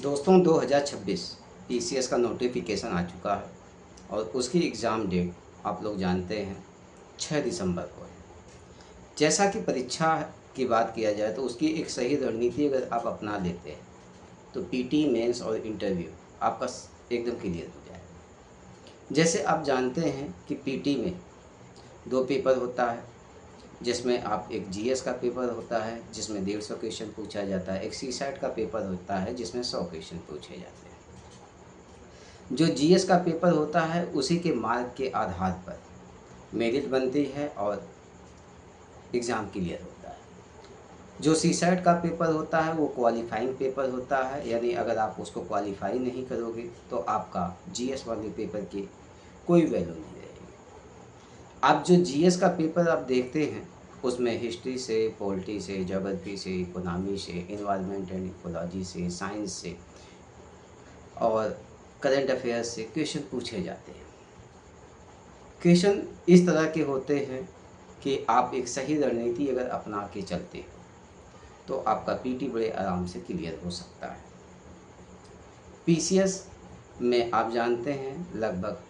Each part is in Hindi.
दोस्तों 2026 पीसीएस का नोटिफिकेशन आ चुका है और उसकी एग्ज़ाम डेट आप लोग जानते हैं 6 दिसंबर को है। जैसा कि परीक्षा की बात किया जाए तो उसकी एक सही रणनीति अगर आप अपना लेते हैं तो पीटी मेंस और इंटरव्यू आपका एकदम क्लियर हो जाएगा। जैसे आप जानते हैं कि पीटी में 2 पेपर होता है, जिसमें आप एक जीएस का पेपर होता है जिसमें 150 क्वेश्चन पूछा जाता है, एक सीसैट का पेपर होता है जिसमें 100 क्वेश्चन पूछे जाते हैं। जो जीएस का पेपर होता है उसी के मार्क के आधार पर मेरिट बनती है और एग्ज़ाम क्लियर होता है। जो सीसैट का पेपर होता है वो क्वालिफाइंग पेपर होता है, यानी अगर आप उसको क्वालिफाई नहीं करोगे तो आपका जीएस वाले पेपर की कोई वैल्यू नहीं रहेगी। आप जो जीएस का पेपर आप देखते हैं उसमें हिस्ट्री से, पॉलिटी से, ज्योग्राफी से, इकोनॉमी से, इन्वायरमेंट एंड इकोलॉजी से, साइंस से और करंट अफेयर्स से क्वेश्चन पूछे जाते हैं। क्वेश्चन इस तरह के होते हैं कि आप एक सही रणनीति अगर अपना के चलते हो तो आपका पीटी बड़े आराम से क्लियर हो सकता है। पीसीएस में आप जानते हैं लगभग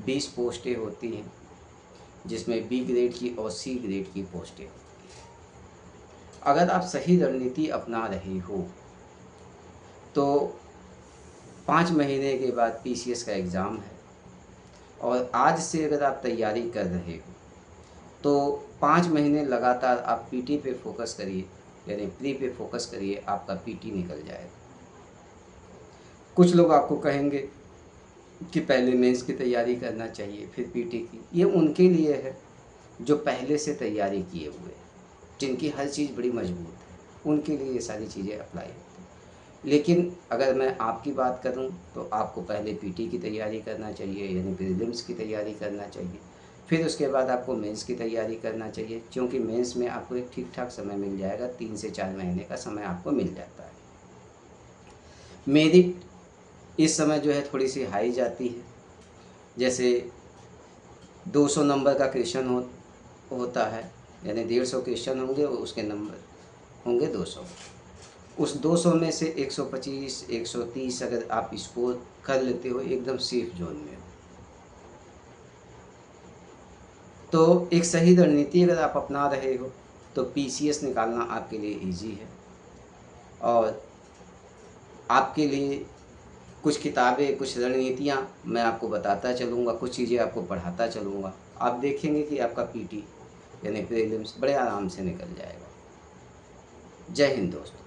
20 पोस्टें होती हैं, जिसमें बी ग्रेड की और सी ग्रेड की पोस्टें होती हैं। अगर आप सही रणनीति अपना रहे हो तो 5 महीने के बाद पीसीएस का एग्ज़ाम है और आज से अगर आप तैयारी कर रहे हो तो 5 महीने लगातार आप पीटी पे फोकस करिए, यानी प्री पे फोकस करिए, आपका पीटी निकल जाएगा। कुछ लोग आपको कहेंगे कि पहले मेंस की तैयारी करना चाहिए फिर पीटी की। ये उनके लिए है जो पहले से तैयारी किए हुए हैं, जिनकी हर चीज़ बड़ी मजबूत है, उनके लिए ये सारी चीज़ें अप्लाई होती हैं। लेकिन अगर मैं आपकी बात करूं तो आपको पहले पीटी की तैयारी करना चाहिए, यानी प्रीलिम्स की तैयारी करना चाहिए, फिर उसके बाद आपको मेंस की तैयारी करना चाहिए, क्योंकि मेंस में आपको एक ठीक ठाक समय मिल जाएगा, 3 से 4 महीने का समय आपको मिल जाता है। मेरिट इस समय जो है थोड़ी सी हाई जाती है। जैसे 200 नंबर का क्वेश्चन होता है, यानी 150 क्वेश्चन होंगे और उसके नंबर होंगे 200। उस 200 में से 125, 130 अगर आप स्कोर कर लेते हो एकदम सेफ जोन में हो तो एक सही रणनीति अगर आप अपना रहे हो तो पीसीएस निकालना आपके लिए इजी है। और आपके लिए कुछ किताबें, कुछ रणनीतियाँ मैं आपको बताता चलूँगा, कुछ चीज़ें आपको पढ़ाता चलूँगा। आप देखेंगे कि आपका पीटी यानी प्रीलिम्स बड़े आराम से निकल जाएगा। जय हिंद दोस्तों।